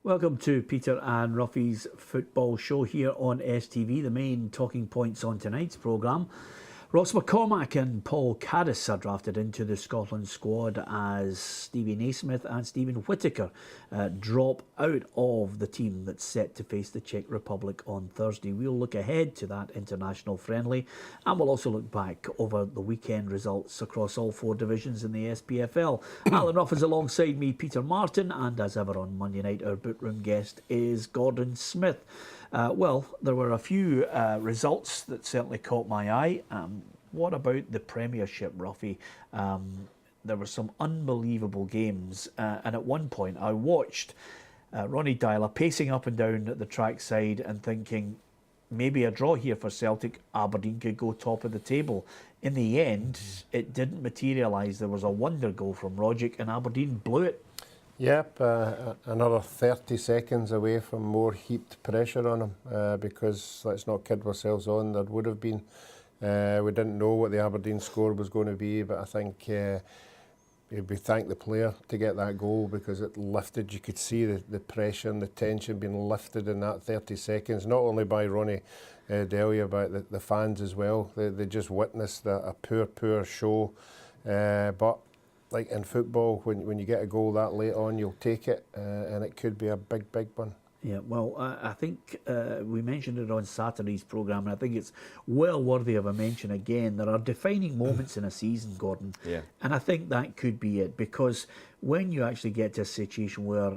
Welcome to Peter and Ruffy's football show here on STV. The main talking points on tonight's programme. Ross McCormack and Paul Caddis are drafted into the Scotland squad as Stevie Naismith and Stephen Whittaker drop out of the team that's set to face the Czech Republic on Thursday. We'll look ahead to that international friendly, and we'll also look back over the weekend results across all four divisions in the SPFL. Alan Ruff is alongside me, Peter Martin, and as ever on Monday night, our boot-room guest is Gordon Smith. Well, there were a few results that certainly caught my eye. What about the Premiership, Ruffy? There were some unbelievable games, and at one point I watched Ronnie Dyler pacing up and down at the trackside and thinking, maybe a draw here for Celtic, Aberdeen could go top of the table. In the end, it didn't materialise. There was a wonder goal from Rogic and Aberdeen blew it. Yep, another 30 seconds away from more heaped pressure on them because let's not kid ourselves on, there would have been. We didn't know what the Aberdeen score was going to be, but I think we thank the player to get that goal because it lifted. You could see the pressure and the tension being lifted in that 30 seconds, not only by Ronnie Delia, but the fans as well. They just witnessed a poor show, but like in football, when you get a goal that late on, you'll take it, and it could be a big one. Yeah, well, I think we mentioned it on Saturday's programme, and I think it's well worthy of a mention again. There are defining moments in a season, Gordon, and I think that could be it, because when you actually get to a situation where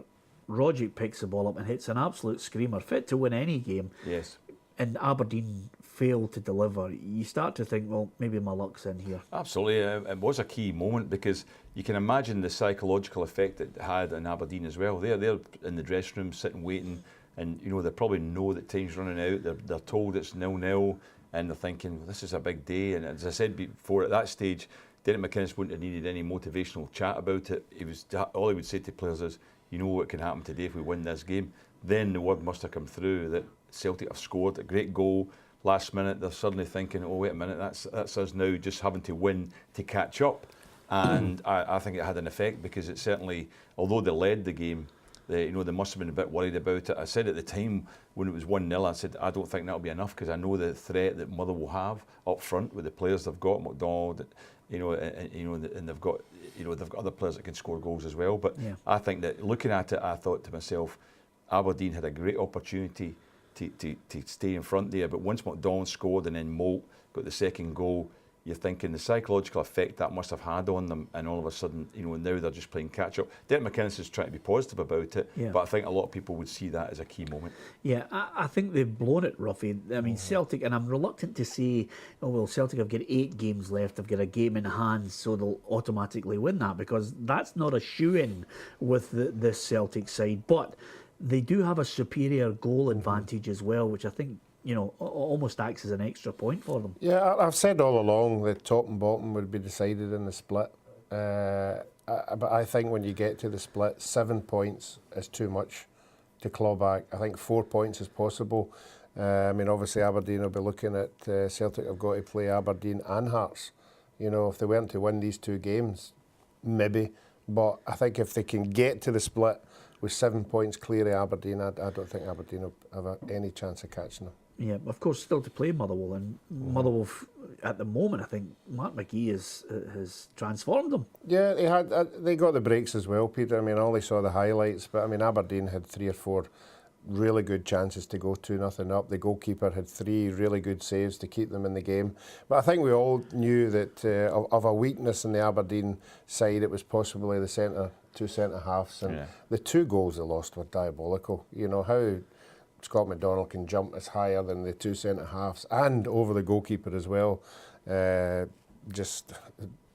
Rogic picks the ball up and hits an absolute screamer, fit to win any game, and Aberdeen fail to deliver, you start to think, well, maybe my luck's in here. Absolutely, it was a key moment because you can imagine the psychological effect it had on Aberdeen as well. They're in the dressing room sitting waiting, and you know they probably know that time's running out. They're told it's 0-0, and they're thinking, well, this is a big day. And as I said before, at that stage, Derek McInnes wouldn't have needed any motivational chat about it. All he would say to players is, you know what can happen today if we win this game. Then the word must have come through that Celtic have scored a great goal. Last minute, they're suddenly thinking, oh, wait a minute, that's us now just having to win to catch up. And I think it had an effect because it certainly, although they led the game, they must have been a bit worried about it. I said at the time when it was 1-0, I said, I don't think that'll be enough because I know the threat that Motherwell have up front with the players they've got, McDonald, and they've got other players that can score goals as well. But I think that looking at it, I thought to myself, Aberdeen had a great opportunity to stay in front there, but once McDonald scored and then Moult got the second goal, you're thinking the psychological effect that must have had on them, and all of a sudden, now they're just playing catch up. Derek McInnes is trying to be positive about it, but I think a lot of people would see that as a key moment. Yeah, I think they've blown it, Ruffy. I mean, Celtic, and I'm reluctant to say, oh well, Celtic have got 8 games left, they've got a game in hand, so they'll automatically win that, because that's not a shoe-in with this Celtic side, but they do have a superior goal advantage as well, which I think, almost acts as an extra point for them. Yeah, I've said all along that top and bottom would be decided in the split. But I think when you get to the split, 7 points is too much to claw back. I think 4 points is possible. Obviously Aberdeen will be looking at Celtic have got to play Aberdeen and Hearts. If they weren't to win these 2 games, maybe. But I think if they can get to the split with 7 points clear of Aberdeen, I don't think Aberdeen will have any chance of catching them. Yeah, of course, still to play Motherwell, and Motherwell at the moment, I think Mark McGee has transformed them. Yeah, they got the breaks as well, Peter. I only saw the highlights, but Aberdeen had 3 or 4 really good chances to go 2-0 up. The goalkeeper had 3 really good saves to keep them in the game. But I think we all knew that of a weakness in the Aberdeen side, it was possibly the 2 centre halves, and the 2 goals they lost were diabolical. How Scott McDonald can jump as higher than the 2 centre halves and over the goalkeeper as well.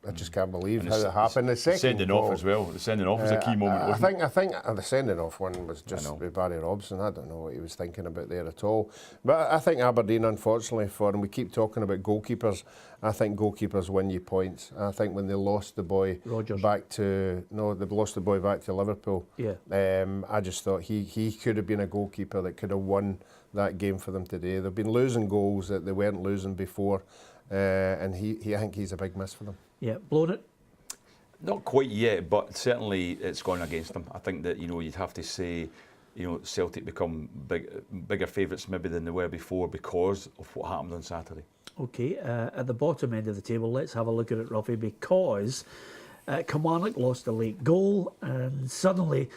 I just can't believe how it happened. The second sending goal, off as well. The sending off was a key moment. I think the sending off one was just with Barry Robson. I don't know what he was thinking about there at all. But I think Aberdeen, unfortunately for them, we keep talking about goalkeepers. I think goalkeepers win you points. I think when they lost the boy back to Liverpool, I just thought he could have been a goalkeeper that could have won that game for them today. They've been losing goals that they weren't losing before, and I think he's a big miss for them. Yeah, blown it? Not quite yet, but certainly it's gone against them. I think that, you'd have to say Celtic become bigger favourites maybe than they were before because of what happened on Saturday. Okay, at the bottom end of the table, let's have a look at it, Ruffy, because Kilmarnock lost a late goal, and suddenly,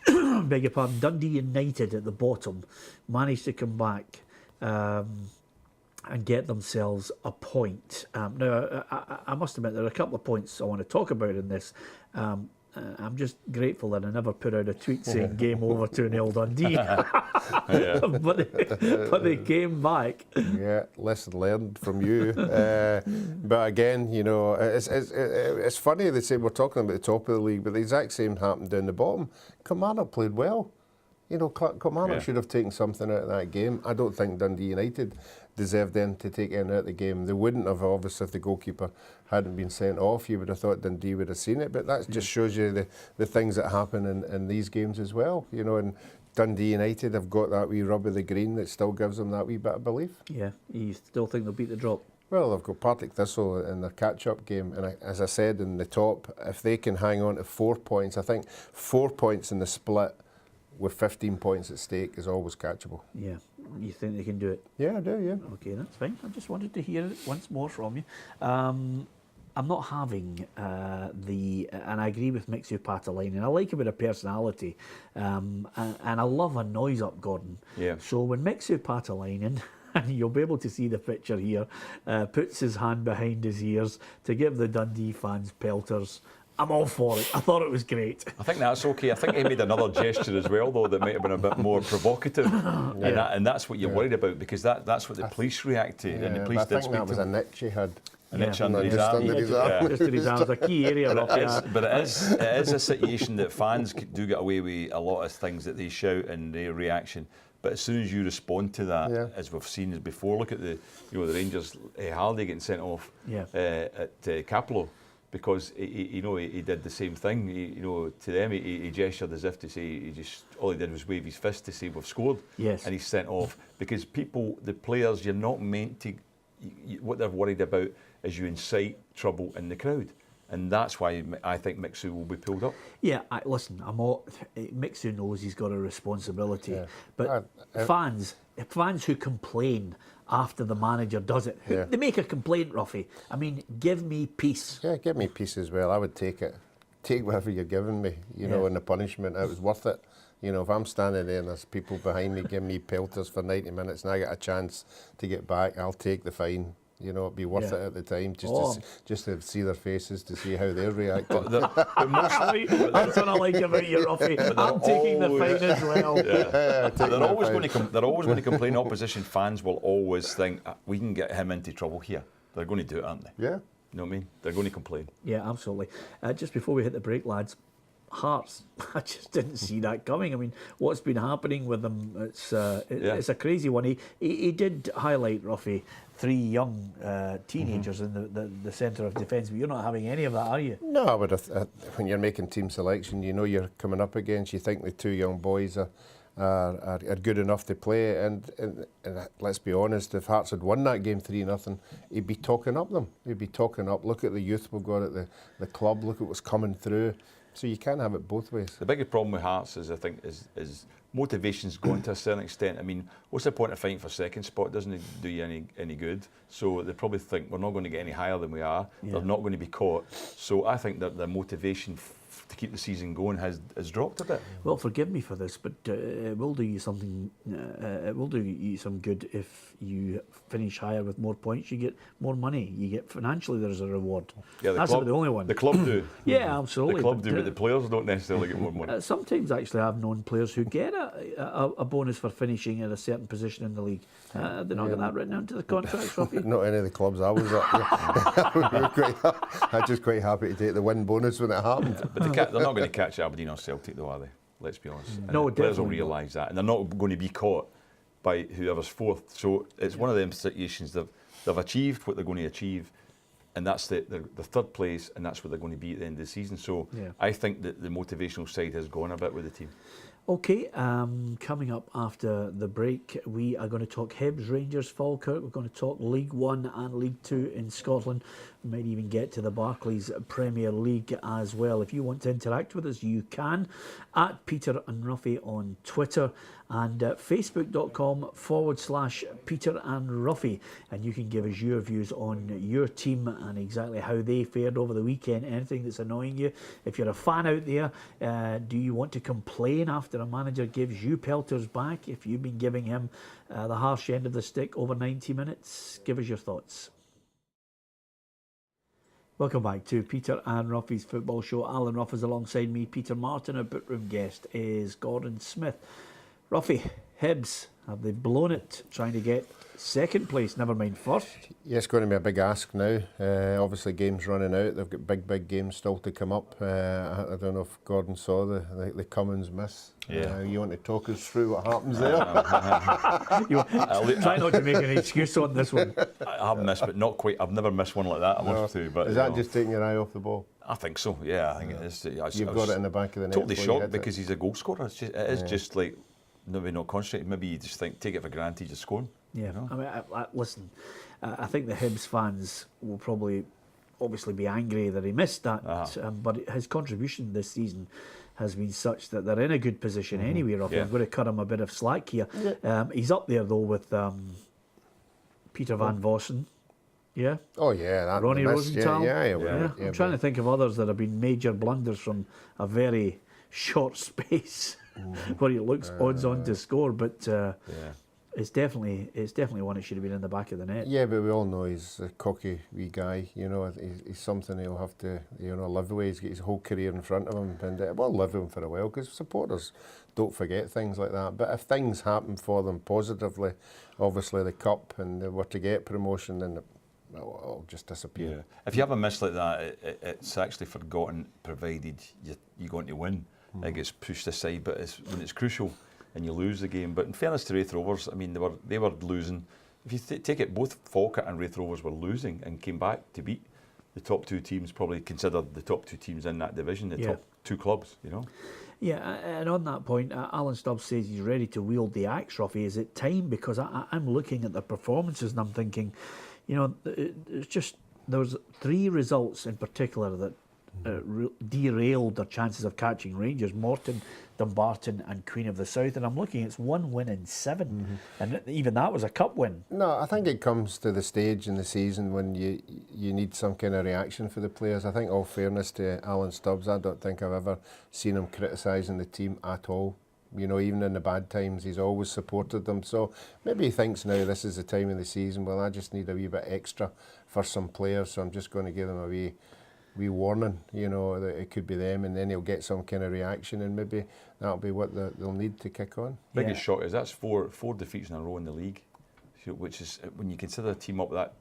beg your pardon, Dundee United at the bottom managed to come back and get themselves a point. Now, I must admit, there are a couple of points I want to talk about in this. I'm just grateful that I never put out a tweet saying game over 2-0 Dundee. but they came back. Yeah, lesson learned from you. But again, it's funny they say we're talking about the top of the league, but the exact same happened down the bottom. Kilmarnock played well. Kilmarnock should have taken something out of that game. I don't think Dundee United deserved them to take anything out of the game. They wouldn't have, obviously, if the goalkeeper hadn't been sent off. You would have thought Dundee would have seen it, but that just shows you the things that happen in these games as well. And Dundee United have got that wee rub of the green that still gives them that wee bit of belief. Yeah, you still think they'll beat the drop? Well, they've got Partick Thistle in their catch-up game, and as I said in the top, if they can hang on to 4 points, I think 4 points in the split with 15 points at stake is always catchable. Yeah, you think they can do it? Yeah, I do, yeah. Okay, that's fine. I just wanted to hear it once more from you. I'm not having and I agree with Mixu Patalainen. I like a bit of personality, and I love a noise up, Gordon. Yeah. So when Mixu Patalainen, and you'll be able to see the picture here, puts his hand behind his ears to give the Dundee fans pelters, I'm all for it. I thought it was great. I think that's okay. I think he made another gesture as well, though, that might have been a bit more provocative. And that's what you're worried about, because that's what the police react to. And the police I think that was a nick she had. An itch under his Just arm. under his arm. Just in his arms, a key area. But it is a situation that fans do get away with a lot of things that they shout and their reaction. But as soon as you respond to that, as we've seen before, look at the Rangers Halliday getting sent off at Capello. Because he did the same thing. To them he gestured as if to say all he did was wave his fist to say we've scored. Yes. And he's sent off because the players, you're not meant to. What they're worried about is you incite trouble in the crowd, and that's why I think Mixu will be pulled up. Yeah, listen, Mixu knows he's got a responsibility, but fans who complain after the manager does it, they make a complaint, Ruffy. I mean, give me peace. Yeah, give me peace as well. I would take it. Take whatever you're giving me, and the punishment. It was worth it. If I'm standing there and there's people behind me giving me pelters for 90 minutes and I get a chance to get back, I'll take the fine. It'd be worth it at the time, just to see their faces, to see how they're reacting. That's what I like about you, Ruffy. I'm taking the fine as well. They're always going to complain. Opposition fans will always think we can get him into trouble here. They're going to do it, aren't they? Yeah. You know what I mean? They're going to complain. Yeah, absolutely. Just before we hit the break, lads, Hearts, I just didn't see that coming. I mean, what's been happening with them, it's a crazy one. He did highlight, Ruffy, 3 young teenagers in the centre of defence, but you're not having any of that, are you? No, but when you're making team selection, you're coming up against, you think the 2 young boys are good enough to play, and let's be honest, if Hearts had won that game 3-0, he'd be talking up them. He'd be talking up, look at the youth we've got at the club, look at what's coming through. So you can have it both ways. The biggest problem with Hearts is, I think, is motivation's gone to a certain extent. I mean, what's the point of fighting for second spot? Doesn't do you any good. So they probably think we're not going to get any higher than we are. Yeah. They're not going to be caught. So I think that their motivation to keep the season going has dropped a bit. Well, forgive me for this, but it will do you something. It will do you some good if you finish higher with more points. You get more money. You get financially. There's a reward. Yeah, that's the only one. The club do. Yeah, absolutely. The club do, but the players don't necessarily get more money. Sometimes, actually, I've known players who get a bonus for finishing at a certain position in the league. They're not getting that written into the contracts, Ruffy. Not any of the clubs I was at. I'm just quite happy to take the win bonus when it happened. But they're not going to catch Aberdeen or Celtic, though, are they? Let's be honest. And no, the players will realise that, and they're not going to be caught by whoever's fourth. So it's one of them situations they've achieved what they're going to achieve, and that's the third place, and that's where they're going to be at the end of the season. So I think that the motivational side has gone a bit with the team. Okay, coming up after the break, we are going to talk Hibs, Rangers, Falkirk. We're going to talk League One and League Two in Scotland. We might even get to the Barclays Premier League as well. If you want to interact with us, you can at Peter and Ruffy on Twitter and facebook.com/Peter and Ruffy. And you can give us your views on your team and exactly how they fared over the weekend. Anything that's annoying you. If you're a fan out there, do you want to complain after a manager gives you pelters back? If you've been giving him the harsh end of the stick over 90 minutes, give us your thoughts. Welcome back to Peter and Ruffy's Football Show. Alan Ruff is alongside me. Peter Martin, our Bootroom guest, is Gordon Smith. Ruffy, Hibs, have they blown it trying to get second place, never mind first? Yeah, it's going to be a big ask now. Obviously, games running out. They've got big games still to come up. I don't know if Gordon saw the Cummins miss. Yeah. You want to talk us through what happens there? Try not to make an excuse on this one. I have missed, but not quite. I've never missed one like that. I must say. But Is that just taking your eye off the ball? I think so. Yeah, I think it is. You've got it in the back of the net. Totally before you shocked hit because he's a goal scorer. It is just like maybe not concentrating. Maybe you just think take it for granted you're scoring. Yeah, you know? I mean, listen, I think the Hibs fans will probably obviously be angry that he missed that, but his contribution this season has been such that they're in a good position anyway, Ruffy. Yeah. I'm going to cut him a bit of slack here. He's up there though with Peter Van Vossen. Yeah. Oh yeah, that Ronnie miss. Rosenthal. Yeah. I'm trying to think of others that have been major blunders from a very short space where he looks odds on to score, but it's definitely one that should have been in the back of the net. Yeah, but we all know he's a cocky wee guy. You know, he's something he'll have to live with. He's got his whole career in front of him, and we'll live with him for a while because supporters don't forget things like that. But if things happen for them positively, obviously the cup and they were to get promotion, then it'll just disappear. Yeah. If you have a miss like that, it's actually forgotten, provided you're going to win. It gets pushed aside, but when it's crucial and you lose the game. But in fairness to Raith Rovers, I mean, they were losing. If you take it, both Falkirk and Raith Rovers were losing and came back to beat the top two teams, probably considered the top two teams in that division, the top two clubs, you know. Yeah, and on that point, Alan Stubbs says he's ready to wield the axe, Ruffy. Is it time? Because I'm looking at the performances and I'm thinking, it's just, there was 3 results in particular that derailed their chances of catching Rangers: Morton, Dumbarton and Queen of the South. And I'm looking, it's 1 win in 7. And even that was a cup win. No, I think it comes to the stage in the season when you need some kind of reaction for the players. I think, all fairness to Alan Stubbs, I don't think I've ever seen him criticising the team at all. You know, even in the bad times, he's always supported them. So maybe he thinks now this is the time of the season, well, I just need a wee bit extra for some players, so I'm just going to give them a wee warning, that it could be them, and then he'll get some kind of reaction, and maybe that'll be what they'll need to kick on. Biggest shock is that's four defeats in a row in the league, which is, when you consider a team up at that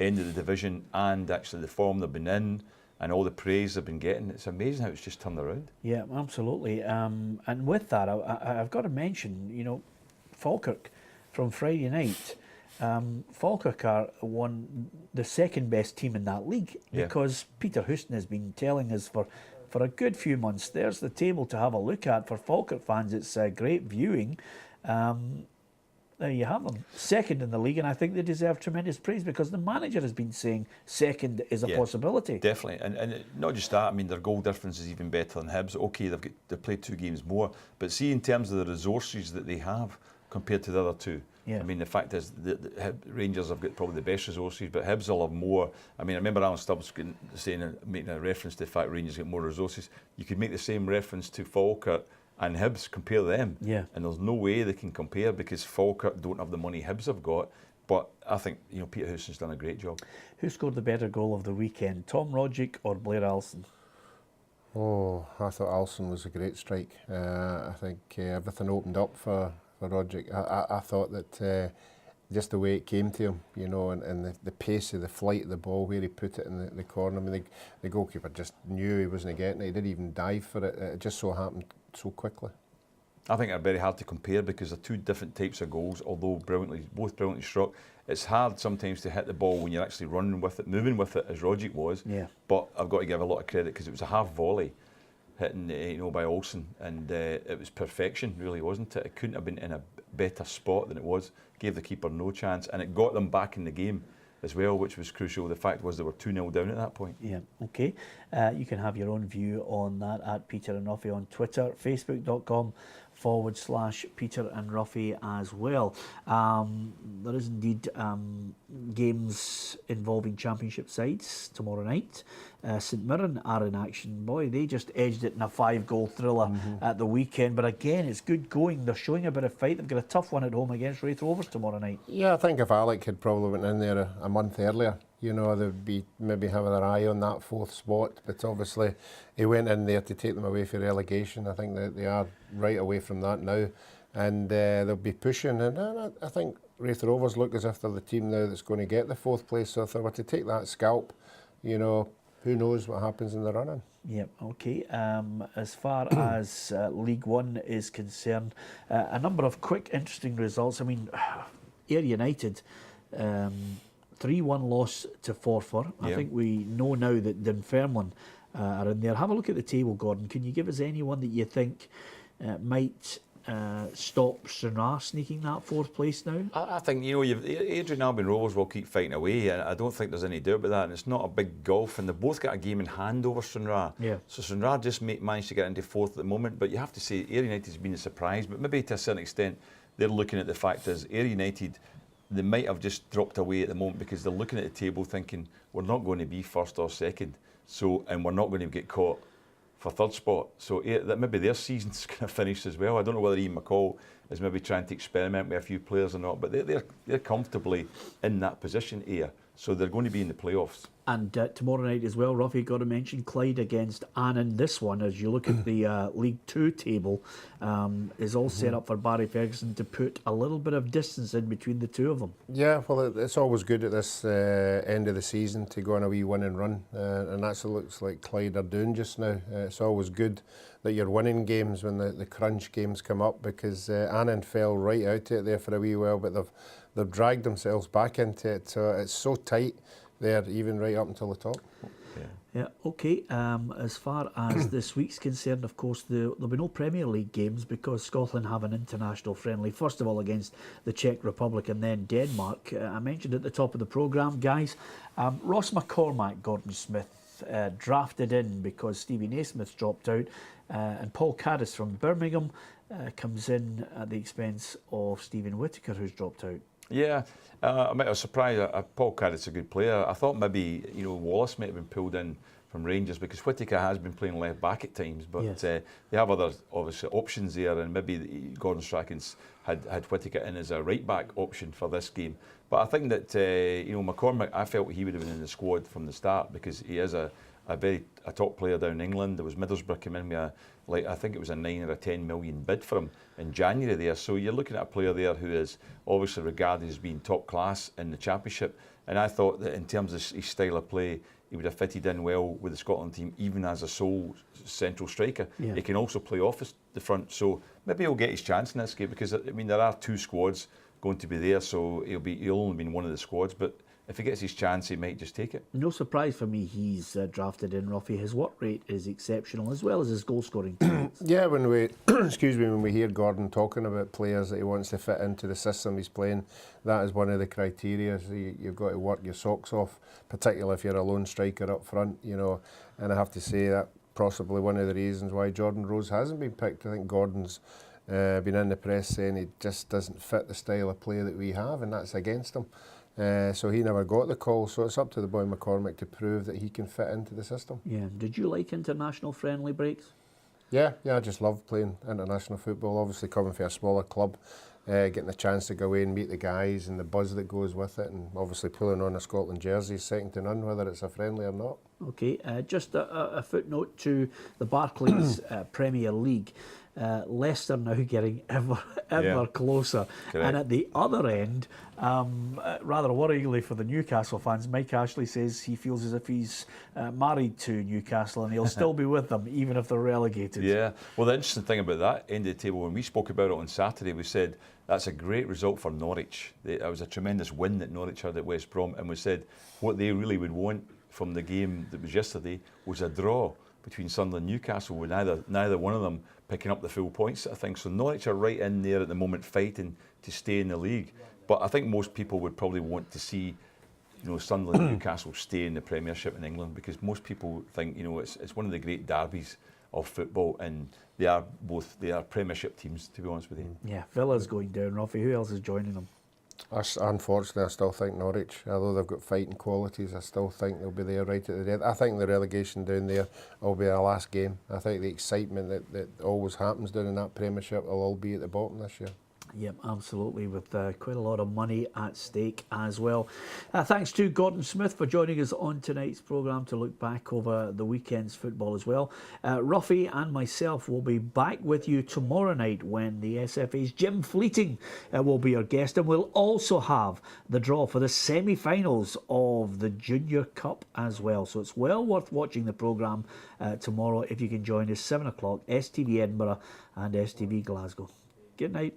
end of the division and actually the form they've been in and all the praise they've been getting, it's amazing how it's just turned around. Yeah, absolutely. And with that, I've got to mention, Falkirk from Friday night. Falkirk are the second best team in that league because Peter Houston has been telling us for a good few months, there's the table to have a look at. For Falkirk fans, it's great viewing. There you have them, second in the league, and I think they deserve tremendous praise because the manager has been saying second is a possibility. Definitely, and not just that, I mean, their goal difference is even better than Hibs. Okay, they've played 2 games more, but see, in terms of the resources that they have compared to the other two, I mean, the fact is the Rangers have got probably the best resources, but Hibs will have more. I mean, I remember Alan Stubbs making a reference to the fact Rangers get more resources. You could make the same reference to Falkirk and Hibs, compare them. Yeah. And there's no way they can compare because Falkirk don't have the money Hibs have got. But I think, Peter Houston's done a great job. Who scored the better goal of the weekend, Tom Rodgick or Blair Alston? Oh, I thought Alston was a great strike. I think everything opened up for Rodgick. I thought that just the way it came to him, and the pace of the flight of the ball, where he put it in the corner. I mean, the goalkeeper just knew he wasn't getting it. He didn't even dive for it. It just so happened so quickly. I think they're very hard to compare because they're 2 different types of goals, although both brilliantly struck. It's hard sometimes to hit the ball when you're actually running with it, moving with it, as Rodgick was. Yeah. But I've got to give a lot of credit because it was a half volley. hitting by Olsen, and it was perfection, really, wasn't it? It couldn't have been in a better spot than it was. Gave the keeper no chance, and it got them back in the game as well, which was crucial. The fact was they were 2-0 down at that point. Yeah, okay. You can have your own view on that at Peter and Ruffy on Twitter, facebook.com/Peter and Ruffy as well. There is indeed games involving championship sides tomorrow night. St Mirren are in action. Boy, they just edged it in a 5-goal thriller at the weekend. But again, it's good going. They're showing a bit of fight. They've got a tough one at home against Wraith Rovers tomorrow night. Yeah, I think if Alec had probably went in there a month earlier, they'd be maybe having their eye on that 4th spot. But obviously, he went in there to take them away for relegation. I think that they are right away from that now. And they'll be pushing. And I think Wraith Rovers look as if they're the team now that's going to get the 4th place. So if they were to take that scalp, who knows what happens in the run-in. Yep, okay. As far as League One is concerned, a number of quick, interesting results. I mean, Ayr United, 3-1 loss to Forfar. I think we know now that Dunfermline are in there. Have a look at the table, Gordon. Can you give us anyone that you think might stop Stranraer sneaking that 4th place now? I think, Adrian Albion Rovers will keep fighting away, and I don't think there's any doubt about that. And it's not a big gulf, and they've both got a game in hand over Stranraer. Yeah. So Stranraer just managed to get into 4th at the moment, but you have to say Ayr United's been a surprise, but maybe to a certain extent they're looking at the fact is Ayr United, they might have just dropped away at the moment because they're looking at the table thinking we're not going to be 1st or 2nd, and we're not going to get caught for 3rd spot. So that maybe their season's going to finish as well. I don't know whether Ian McCall is maybe trying to experiment with a few players or not, but they're comfortably in that position here. So they're going to be in the playoffs. And tomorrow night as well, Ruffy, got to mention Clyde against Annan. This one, as you look at the League 2 table, is all set up for Barry Ferguson to put a little bit of distance in between the two of them. Yeah, well, it's always good at this end of the season to go on a wee winning run, and that's what it looks like Clyde are doing just now. It's always good that you're winning games when the crunch games come up, because Annan fell right out of it there for a wee while, but they've dragged themselves back into it, so it's so tight there, even right up until the top. Yeah, okay. As far as this week's concerned, of course, there'll be no Premier League games because Scotland have an international friendly, first of all against the Czech Republic and then Denmark. I mentioned at the top of the programme, guys, Ross McCormack, Gordon Smith, drafted in because Stevie Naismith's dropped out, and Paul Caddis from Birmingham comes in at the expense of Stephen Whittaker, who's dropped out. Yeah, I was surprised. Paul Carrick's a good player. I thought maybe Wallace might have been pulled in from Rangers because Whittaker has been playing left back at times, but Yes. They have other obviously options there, and maybe Gordon Strachan's had Whittaker in as a right back option for this game. But I think that McCormack, I felt he would have been in the squad from the start because he is a top player down in England. There was Middlesbrough came in with I think it was a 9 or a 10 million bid for him in January there. So you're looking at a player there who is obviously regarded as being top class in the Championship. And I thought that in terms of his style of play, he would have fitted in well with the Scotland team, even as a sole central striker. Yeah. He can also play off the front. So maybe he'll get his chance in this game because, there are 2 squads going to be there. So he'll only be in one of the squads. But if he gets his chance, he might just take it. No surprise for me he's drafted in, Ruffy. His work rate is exceptional, as well as his goal-scoring talents. Yeah, when we when we hear Gordon talking about players that he wants to fit into the system he's playing, that is one of the criteria. So you've got to work your socks off, particularly if you're a lone striker up front, And I have to say that possibly one of the reasons why Jordan Rose hasn't been picked. I think Gordon's been in the press saying he just doesn't fit the style of play that we have, and that's against him. So he never got the call. So it's up to the boy McCormack to prove that he can fit into the system. Yeah. Did you like international friendly breaks? Yeah, I just love playing international football. Obviously coming from a smaller club, getting the chance to go away and meet the guys and the buzz that goes with it, and obviously pulling on a Scotland jersey is second to none, whether it's a friendly or not. Okay, just a footnote to the Barclays Premier League. Leicester now getting ever closer. Correct. And at the other end, rather worryingly for the Newcastle fans, Mike Ashley says he feels as if he's married to Newcastle and he'll still be with them even if they're relegated. Yeah, well, the interesting thing about that end of the table, when we spoke about it on Saturday, we said that's a great result for Norwich. That was a tremendous win that Norwich had at West Brom, and we said what they really would want from the game that was yesterday was a draw. between Sunderland and Newcastle, with neither one of them picking up the full points, I think. So Norwich are right in there at the moment fighting to stay in the league. But I think most people would probably want to see, Sunderland and Newcastle stay in the Premiership in England, because most people think, it's one of the great derbies of football, and they are Premiership teams, to be honest with you. Yeah, Villa's going down, Ruffy. Who else is joining them? Unfortunately, I still think Norwich, although they've got fighting qualities, I still think they'll be there right at the end. I think the relegation down there will be our last game. I think the excitement that always happens down in that Premiership will all be at the bottom this year. Yep, absolutely, with quite a lot of money at stake as well. Thanks to Gordon Smith for joining us on tonight's programme to look back over the weekend's football as well. Ruffy and myself will be back with you tomorrow night when the SFA's Jim Fleeting will be our guest, and we'll also have the draw for the semi-finals of the Junior Cup as well. So it's well worth watching the programme tomorrow if you can join us, 7 o'clock, STV Edinburgh and STV Glasgow. Good night.